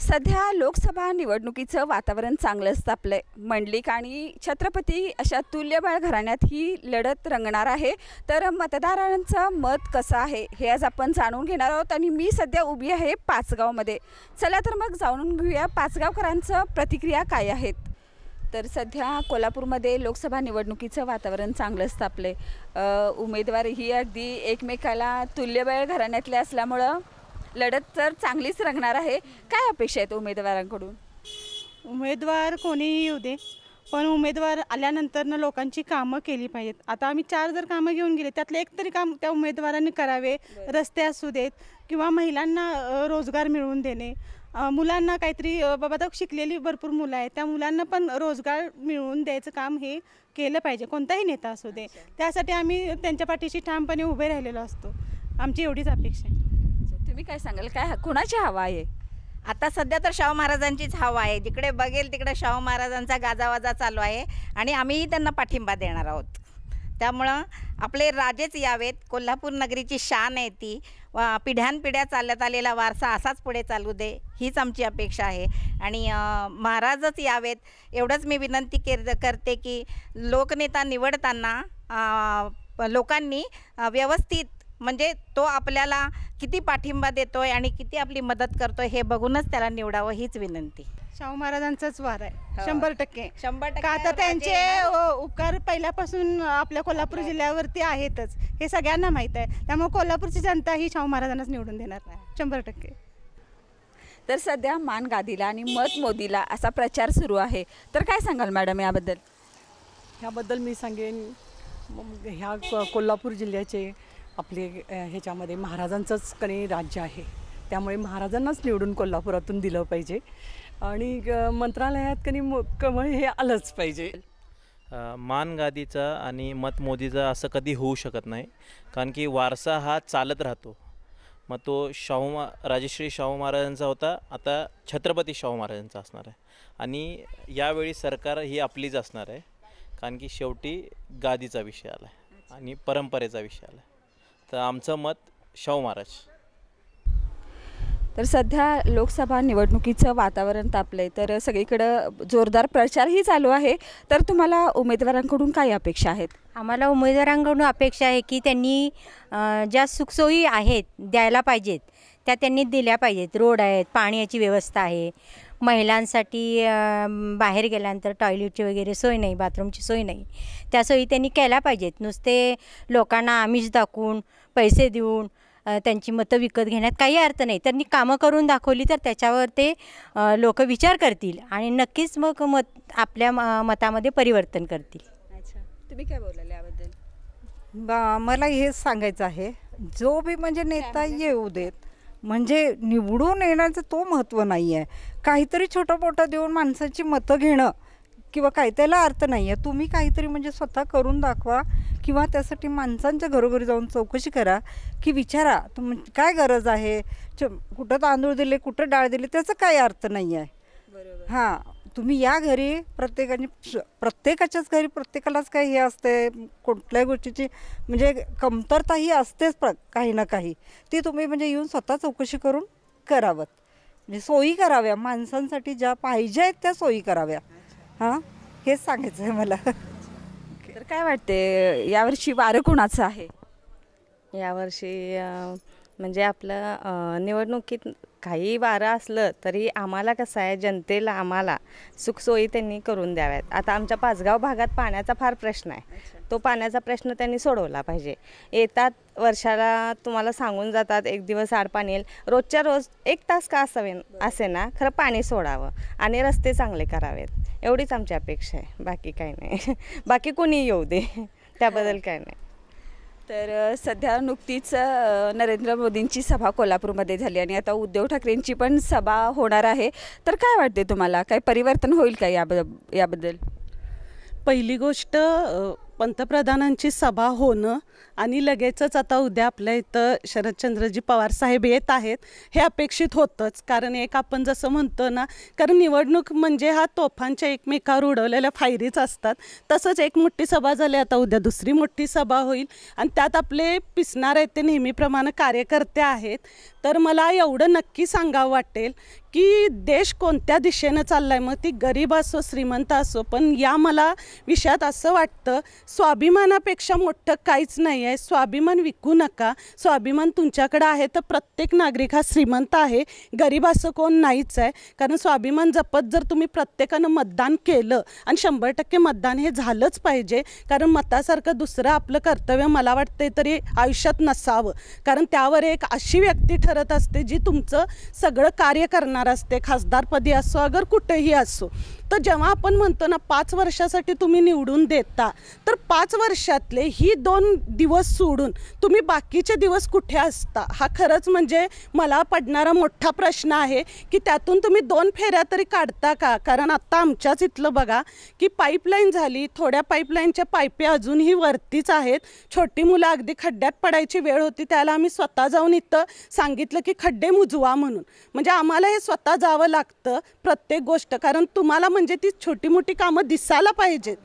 सध्या लोकसभा निवडणुकीचं वातावरण चांगलंच तापलंय. मंडलिक आणि छत्रपती अशा तुल्यबळ घराण्यात ही लढत रंगणार आहे. तर मतदारांचं मत कसं आहे हे आज आपण जाणून घेणार आहोत आणि मी सध्या उभी आहे पाचगावमध्ये. चला तर मग जाणून घेऊया पाचगावकरांचं प्रतिक्रिया काय आहेत. तर सध्या कोल्हापूरमध्ये लोकसभा निवडणुकीचं वातावरण चांगलंच तापलंय. उमेदवारही अगदी एकमेकाला तुल्यबळ घराण्यातले असल्यामुळं लढत तर चांगलीच रंगणार आहे. काय अपेक्षा आहेत उमेदवारांकडून? उमेदवार कोणीही येऊ दे, पण उमेदवार आल्यानंतर लोकांची कामं केली पाहिजेत. आता आम्ही 4 जर कामं घेऊन गेले त्यातलं एक तरी काम त्या उमेदवारांनी करावे. रस्ते असू देत किंवा महिलांना रोजगार मिळवून देणे, मुलांना काहीतरी बाबा आता शिकलेली भरपूर मुलं आहेत त्या मुलांना पण रोजगार मिळवून द्यायचं काम हे केलं पाहिजे, कोणताही नेता असू दे. त्यासाठी आम्ही त्यांच्या पाठीशी ठामपणे उभे राहिलेलो असतो. आमची एवढीच अपेक्षा आहे. तुम्ही काय सांगाल, काय कुणाची हवा आहे? आता सध्या तर शाहू महाराजांचीच हवा आहे. जिकडे बघेल तिकडे शाहू महाराजांचा गाजावाजा चालू आहे आणि आम्हीही त्यांना पाठिंबा देणार आहोत. त्यामुळं आपले राजेच यावेत. कोल्हापूर नगरीची शान आहे ती. पिढ्यानपिढ्या चालत आलेला वारसा असाच पुढे चालू दे हीच आमची अपेक्षा आहे. आणि महाराजच यावेत एवढंच मी विनंती करते की लोकनेता निवडताना लोकांनी व्यवस्थित म्हणजे तो आपल्याला किती पाठिंबा देतोय आणि किती आपली मदत करतोय हे बघूनच त्याला निवडावं हीच विनंती. शाहू महाराजांचाच वार आहे 100%. 100% आता त्यांचे उपकार पहिल्यापासून आपल्या कोल्हापूर जिल्ह्यावरती आहेतच हे सगळ्यांना माहीत आहे. त्यामुळे कोल्हापूरची जनता ही शाहू महाराजांनाच निवडून देणार 100%. तर सध्या मान गादीला आणि मत मोदीला असा प्रचार सुरू आहे. तर काय सांगाल मॅडम याबद्दल? ह्याबद्दल मी सांगेन ह्या कोल्हापूर जिल्ह्याचे आपले ह्याच्यामध्ये महाराजांचंच कणी राज्य आहे. त्यामुळे महाराजांनाच निवडून कोल्हापुरातून दिलं पाहिजे आणि मंत्रालयात कणी कमळ हे आलंच पाहिजे. मान गादीचा आणि मत मोदीचा असं कधी होऊ शकत नाही, कारण की वारसा हा चालत राहतो. मग तो राजश्री शाहू महाराजांचा होता, आता छत्रपती शाहू महाराजांचा असणार आहे. आणि यावेळी सरकार ही आपलीच असणार आहे, कारण की शेवटी गादीचा विषय आला आहे आणि परंपरेचा विषय आला आहे. तर आमचं मत शाहू महाराज. तर सध्या लोकसभा निवडणुकीचं वातावरण तापलंय. तर सगळीकडं जोरदार प्रचारही चालू आहे. तर तुम्हाला उमेदवारांकडून काय अपेक्षा आहेत? आम्हाला उमेदवारांकडून अपेक्षा आहे की त्यांनी ज्या सुखसोयी आहेत द्यायला पाहिजेत त्या त्यांनी दिल्या पाहिजेत. रोड आहेत, पाण्याची व्यवस्था आहे, महिलांसाठी बाहेर गेल्यानंतर टॉयलेटची वगैरे सोय नाही, बाथरूमची सोय नाही, त्या सोयी त्यांनी केल्या पाहिजेत. नुसते लोकांना आमिष दाखवून पैसे देऊन त्यांची मतं विकत घेण्यात काही अर्थ नाही. त्यांनी कामं करून दाखवली तर त्याच्यावर ते लोक विचार करतील आणि नक्कीच मग आपल्या मतामध्ये परिवर्तन करतील. अच्छा, तुम्ही काय बोलाल याबद्दल? मला हेच सांगायचं आहे, जो बी म्हणजे नेता येऊ देत, म्हणजे निवडून येण्याचं तो महत्त्व नाही आहे. काहीतरी छोटं मोठं देऊन माणसाची मतं घेणं किंवा काही त्याला अर्थ नाही आहे. तुम्ही काहीतरी म्हणजे स्वतः करून दाखवा किंवा त्यासाठी माणसांच्या घरोघरी जाऊन चौकशी करा की विचारा काय गरज आहे, कुठं तांदूळ दिले कुठं डाळ दिली त्याचा काही अर्थ नाही आहे. बरोबर. हां, तुम्ही या घरी प्रत्येकाच्याच घरी प्रत्येकालाच काही हे असते, कुठल्याही गोष्टीची म्हणजे कमतरताही असतेच काही ना काही. ती तुम्ही म्हणजे येऊन स्वतः चौकशी करून करावं. म्हणजे सोयी कराव्या, माणसांसाठी ज्या पाहिजे आहेत त्या सोयी कराव्या. हां, हेच सांगायचं आहे मला. तर काय वाटते यावर्षी वारं कोणाचं आहे? यावर्षी म्हणजे आपलं निवडणुकीत काही वारं असलं तरी आम्हाला कसं आहे, जनतेला आम्हाला सुखसोयी त्यांनी करून द्याव्यात. आता आमच्या पाचगाव भागात पाण्याचा फार प्रश्न आहे. तो पाण्याचा प्रश्न त्यांनी सोडवला पाहिजे. येतात वर्षाला तुम्हाला सांगून जातात एक दिवस आड पाणी येईल, रोजच्या रोज 1 तास का असे ना, खरं पाणी सोडावं आणि रस्ते चांगले करावेत एवढीच आमची अपेक्षा आहे. बाकी काही नाही. बाकी कोणी येऊ दे त्याबद्दल काय नाही. तर सध्या नुकतीच नरेंद्र मोदींची सभा कोल्हापूरमध्ये झाली आणि आता उद्धव ठाकरेंची पण सभा होणार आहे. तर काय वाटते तुम्हाला, काय परिवर्तन होईल का याबद्दल? पहिली गोष्ट पंतप्रधानांची सभा होणं आणि लगेचच आता उद्या आपल्या इथं शरदचंद्रजी पवार साहेब येत आहेत हे अपेक्षित होतंच. कारण एक आपण जसं म्हणतो ना, कारण निवडणूक म्हणजे हा तोफांच्या एकमेकावर उडवलेल्या फायरीच असतात. तसंच एक मोठी सभा झाली, आता उद्या दुसरी मोठी सभा होईल आणि त्यात आपले पिसणार आहेत ते नेहमीप्रमाणे कार्यकर्ते आहेत. तर मला एवढं नक्की सांगावं वाटेल की देश कोणत्या दिशेनं चालला आहे, मग ती गरीब असो श्रीमंत असो, पण या मला विषयात असं वाटतं स्वाभिमानापेक्षा मोठं काहीच नाही आहे. स्वाभिमान विकू नका. स्वाभिमान तुमच्याकडं आहे तर प्रत्येक नागरिक हा श्रीमंत आहे, गरीब असं कोण नाहीच आहे. कारण स्वाभिमान जपत जर तुम्ही प्रत्येकानं मतदान केलं आणि 100% मतदान हे झालंच पाहिजे. कारण मतासारखं दुसरं आपलं कर्तव्य मला वाटते तरी आयुष्यात नसावं. कारण त्यावर एक अशी व्यक्ती ठरत असते जी तुमचं सगळं कार्य करणार असते, खासदारपदी असो अगर कुठेही असो. तर जेव्हा आपण म्हणतो ना 5 वर्षासाठी तुम्ही निवडून देता, तर 5 वर्षातले ही 2 दिवस सोडून तुम्ही बाकीचे दिवस कुठे असता, हा खरंच म्हणजे मला पडणारा मोठा प्रश्न आहे की त्यातून तुम्ही 2 फेऱ्या तरी काढता का. कारण आत्ता आमच्याच इथलं बघा की पाईपलाईन झाली, थोड्या पाईपलाईनच्या पाईपे अजूनही वरतीच आहेत. छोटी मुलं अगदी खड्ड्यात पडायची वेळ होती, त्याला आम्ही स्वतः जाऊन इथं सांगितलं की खड्डे मुजवा म्हणून. म्हणजे आम्हाला हे स्वतः जावं लागतं प्रत्येक गोष्ट, कारण तुम्हाला म्हणजे ती छोटी मोठी कामं दिसायला पाहिजेत.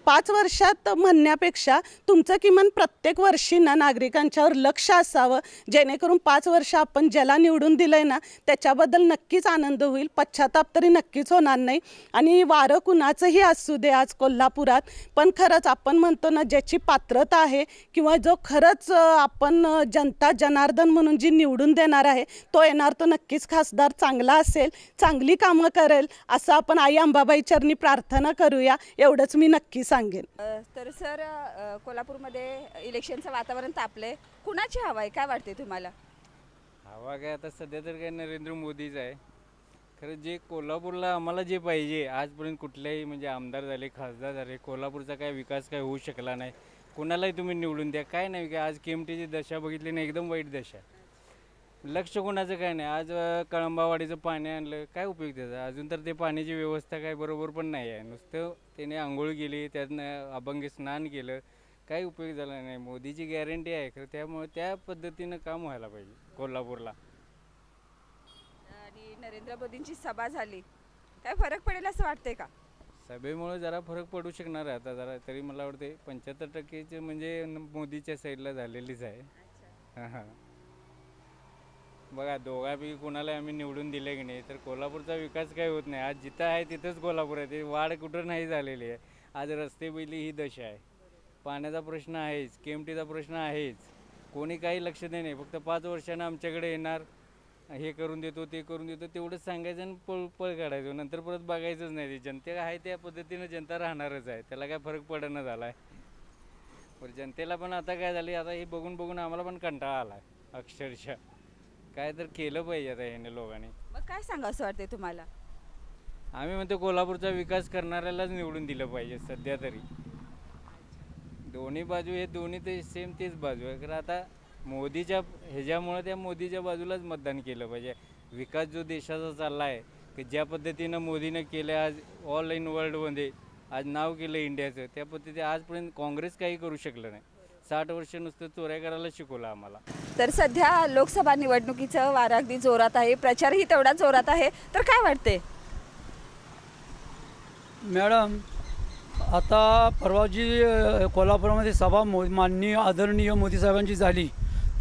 5 वर्षात म्हणण्यापेक्षा तुमचं किमान प्रत्येक वर्षी ना नागरिकांच्यावर लक्ष असावं, जेणेकरून 5 वर्ष आपण ज्याला निवडून दिलं आहे ना त्याच्याबद्दल नक्कीच आनंद होईल, पश्चाताप तरी नक्कीच होणार नाही. आणि वारं कुणाचंही असू दे आज कोल्हापुरात, पण खरंच आपण म्हणतो ना ज्याची पात्रता आहे किंवा जो खरंच आपण जनता जनार्दन म्हणून जी निवडून देणार आहे तो येणार, तो नक्कीच खासदार चांगला असेल, चांगली कामं करेल असं आपण आई अंबाबाई चरणी प्रार्थना करूया, एवढंच मी नक्की सांगेन. तर सर कोल्हापूरमध्ये इलेक्शनचं वातावरण तापलंय, कुणाची हवा आहे काय वाटते तुम्हाला? हवा काय आता सध्या तर काय नरेंद्र मोदीच आहे. खरं जे कोल्हापूरला आम्हाला जे पाहिजे आजपर्यंत कुठल्याही म्हणजे आमदार झाले, खासदार झाले, कोल्हापूरचा काय विकास काय होऊ शकला नाही. कोणालाही तुम्ही निवडून द्या, काय नाही काय आज केएमटीची दशा बघितली नाही, एकदम वाईट दशा. लक्ष कोणाचं काय नाही. आज कळंबावाडीचं पाणी आणलं, काय उपयोग त्याचा? अजून तर ते पाण्याची व्यवस्था काय बरोबर पण नाही आहे. नुसतं त्याने आंघोळ केली, त्यातनं अभंगी स्नान केलं, काही उपयोग झाला नाही. मोदीची गॅरंटी आहे खरं, त्यामुळे त्या पद्धतीनं काम व्हायला पाहिजे कोल्हापूरला. आणि नरेंद्र मोदींची सभा झाली, काय फरक पडेल असं वाटतंय का? सभेमुळे जरा फरक पडू शकणार आहे आता जरा, तरी मला वाटते 75% म्हणजे मोदीच्या साईडला झालेलीच आहे. हां हां बघा, दोघांपैकी कोणाला आम्ही निवडून दिले की नाही तर कोल्हापूरचा विकास काही होत नाही. आज जिथं आहे तिथंच कोल्हापूर आहे, ते वाढ कुठं नाही झालेली आहे. आज रस्ते पहिली ही दशा आहे, पाण्याचा प्रश्न आहेच, केएमटीचा प्रश्न आहेच. कोणी काही लक्ष दे नाही, फक्त 5 वर्षानं आमच्याकडे येणार, हे करून देतो ते करून देतो तेवढंच सांगायचं आणि पळ काढायचं, नंतर परत बघायचंच नाही. ते जनतेला आहे त्या पद्धतीनं जनता राहणारच आहे, त्याला काय फरक पडणं झाला आहे. पण जनतेला पण आता काय झाले, आता हे बघून बघून आम्हाला पण कंटाळा आला आहे अक्षरशः. काय तर केलं पाहिजे आता ह्याने लोकांनी. मग काय सांगा असं वाटते तुम्हाला? आम्ही म्हणतो कोल्हापूरचा विकास करणाऱ्यालाच निवडून दिलं पाहिजे सध्या तरी. दोन्ही बाजू हे दोन्ही ते सेम तेच बाजू आहे. कारण आता मोदीच्या ह्याच्यामुळे त्या मोदीच्या बाजूलाच मतदान केलं पाहिजे. विकास जो देशाचा चालला आहे की ज्या पद्धतीनं मोदीनं केलं, आज ऑल इन वर्ल्डमध्ये आज नाव केलं इंडियाचं, त्या पद्धतीने आजपर्यंत काँग्रेस काही करू शकलं नाही. 60 वर्ष नुसतं चोऱ्या करायला शिकवलं आम्हाला. तर सध्या लोकसभा निवडणुकीचं वारं अगदी जोरात आहे, प्रचारही तेवढा जोरात आहे, तर काय वाटते मॅडम? आता परवा जी कोल्हापुरामध्ये सभा माननीय आदरणीय मोदी साहेबांची झाली,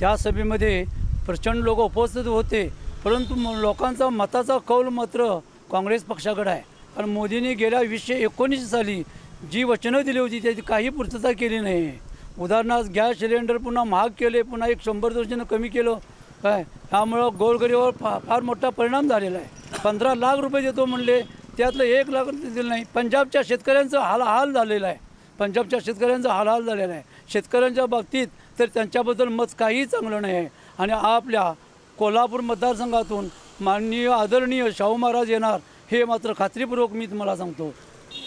त्या सभेमध्ये प्रचंड लोक उपस्थित होते, परंतु लोकांचा मताचा कौल मात्र काँग्रेस पक्षाकडे आहे. कारण मोदींनी गेल्या 2019 साली जी वचनं दिली होती त्याची काही पूर्तता केली नाही. उदाहरणार्थ गॅस सिलेंडर पुन्हा महाग केले, पुन्हा 100% कमी केलं काय, त्यामुळं गोरगरिबावर फार मोठा परिणाम झालेला आहे. 15 लाख रुपये देतो म्हणले, त्यातलं 1 लाख दिलं नाही. पंजाबच्या शेतकऱ्यांचं हाल झालेला आहे, पंजाबच्या शेतकऱ्यांचा हाल झालेला आहे. शेतकऱ्यांच्या बाबतीत तर त्यांच्याबद्दल मत काहीही चांगलं नाही आहे. आणि आपल्या कोल्हापूर मतदारसंघातून माननीय आदरणीय शाहू महाराज येणार हे मात्र खात्रीपूर्वक मी तुम्हाला सांगतो.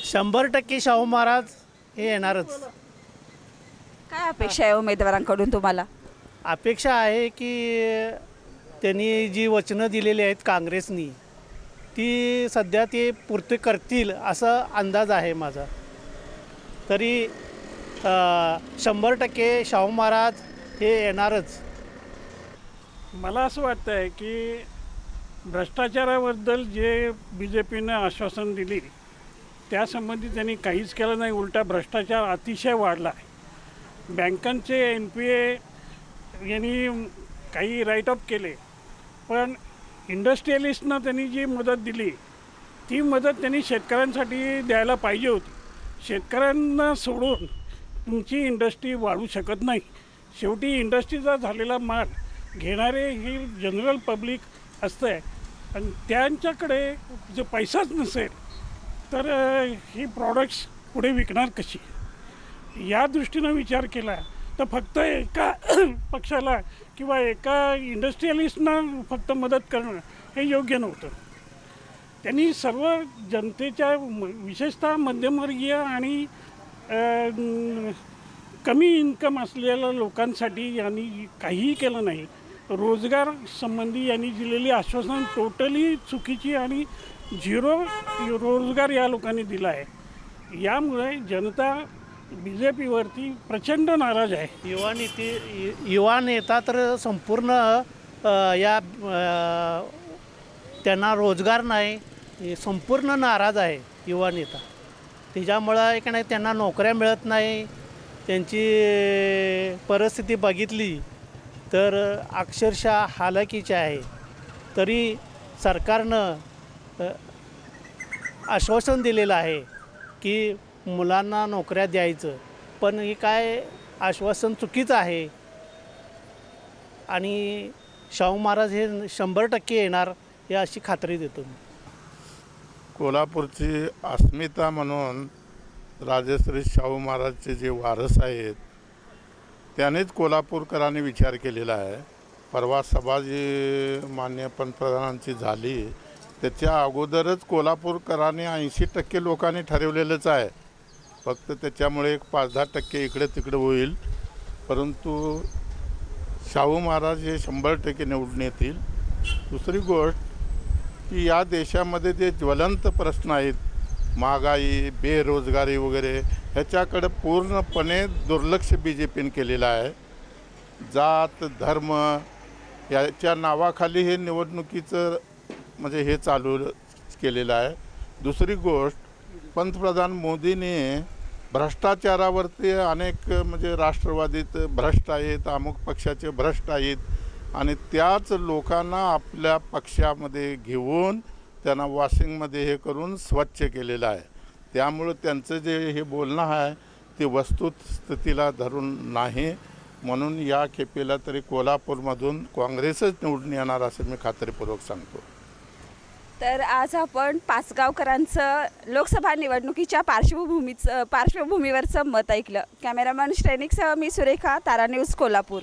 100% शाहू महाराज हे येणारच. काय अपेक्षा आहे उमेदवारांकडून तुम्हाला? अपेक्षा आहे की त्यांनी जी वचनं दिलेली आहेत काँग्रेसनी ती सध्या ते पूर्ती करतील असा अंदाज आहे माझा. तरी 100% शाहू महाराज हे येणारच. मला असं वाटतं आहे की भ्रष्टाचाराबद्दल जे BJPनं आश्वासन दिली त्यासंबंधी त्यांनी काहीच केलं नाही, उलटा भ्रष्टाचार अतिशय वाढला आहे. बँकांचे NPA यांनी काही राईटअप केले, पण इंडस्ट्रियलिस्टनं त्यांनी जी मदत दिली ती मदत त्यांनी शेतकऱ्यांसाठी द्यायला पाहिजे होती. शेतकऱ्यांना सोडून तुमची इंडस्ट्री वाढू शकत नाही. शेवटी इंडस्ट्रीचा झालेला माल घेणारे ही जनरल पब्लिक असतं आहे आणि त्यांच्याकडे जो पैसाच नसेल तर ही प्रॉडक्ट्स पुढे विकणार कशी. या दृष्टीनं विचार केला तर फक्त एका पक्षाला किंवा एका इंडस्ट्रियलिस्टनं फक्त मदत करणं हे योग्य नव्हतं. त्यांनी सर्व जनतेच्या विशेषतः मध्यमवर्गीय आणि कमी इन्कम असलेल्या लोकांसाठी यांनी काहीही केलं नाही. रोजगार संबंधी यांनी दिलेली आश्वासन टोटली चुकीची आणि झिरो रोजगार या लोकांनी दिला आहे. यामुळे जनता BJPवरती प्रचंड नाराज आहे. युवा नेता तर संपूर्ण त्यांना रोजगार नाही, संपूर्ण नाराज आहे युवा नेता. त्याच्यामुळं एक नाही त्यांना नोकऱ्या मिळत नाही. त्यांची परिस्थिती बघितली तर अक्षरशः हालाकीची आहे. तरी सरकारनं आश्वासन दिलेलं आहे की मुलांना नोकऱ्या द्यायचं, पण हे काय आश्वासन चुकीचं आहे. आणि शाहू महाराज हे 100% येणार हे अशी खात्री देतो मी. कोल्हापूरची अस्मिता म्हणून राजश्री शाहू महाराजचे जे वारस आहेत त्यानेच कोल्हापूरकरांनी विचार केलेला आहे. परवा सभा जी माननीय पंतप्रधानांची झाली त्याच्या अगोदरच कोल्हापूरकरांनी 80% लोकांनी ठरवलेलंच आहे. फक्त त्याच्यामुळे 5-10% इकडे तिकडे होईल, परंतु शाहू महाराज हे 100% निवडून येतील. दुसरी गोष्ट की या देशामध्ये जे ज्वलंत प्रश्न आहेत, महागाई, बेरोजगारी वगैरे, ह्याच्याकडे पूर्णपणे दुर्लक्ष BJPने केलेलं आहे. जात धर्म याच्या नावाखाली हे निवडणुकीचं म्हणजे हे चालू केलेलं आहे. दुसरी गोष्ट पंतप्रधान मोदींनी भ्रष्टाचारावरती अनेक म्हणजे राष्ट्रवादीत भ्रष्ट आहेत, अमुक पक्षाचे भ्रष्ट आहेत आणि त्याच लोकांना आपल्या पक्षामध्ये घेऊन त्यांना वॉशिंगमध्ये हे करून स्वच्छ केलेलं आहे. त्यामुळं त्यांचं जे हे बोलणं आहे ते वस्तुस्थितीला धरून नाही. म्हणून या खेपेला तरी कोल्हापूरमधून काँग्रेसच निवडून येणार असं मी खात्रीपूर्वक सांगतो. तर आज आपण पाचगावकरांचं लोकसभा निवडणुकीच्या पार्श्वभूमीवरचं मत ऐकलं. कॅमेरामॅन श्रेनिकसह मी सुरेखा, तारा न्यूज, कोल्हापूर.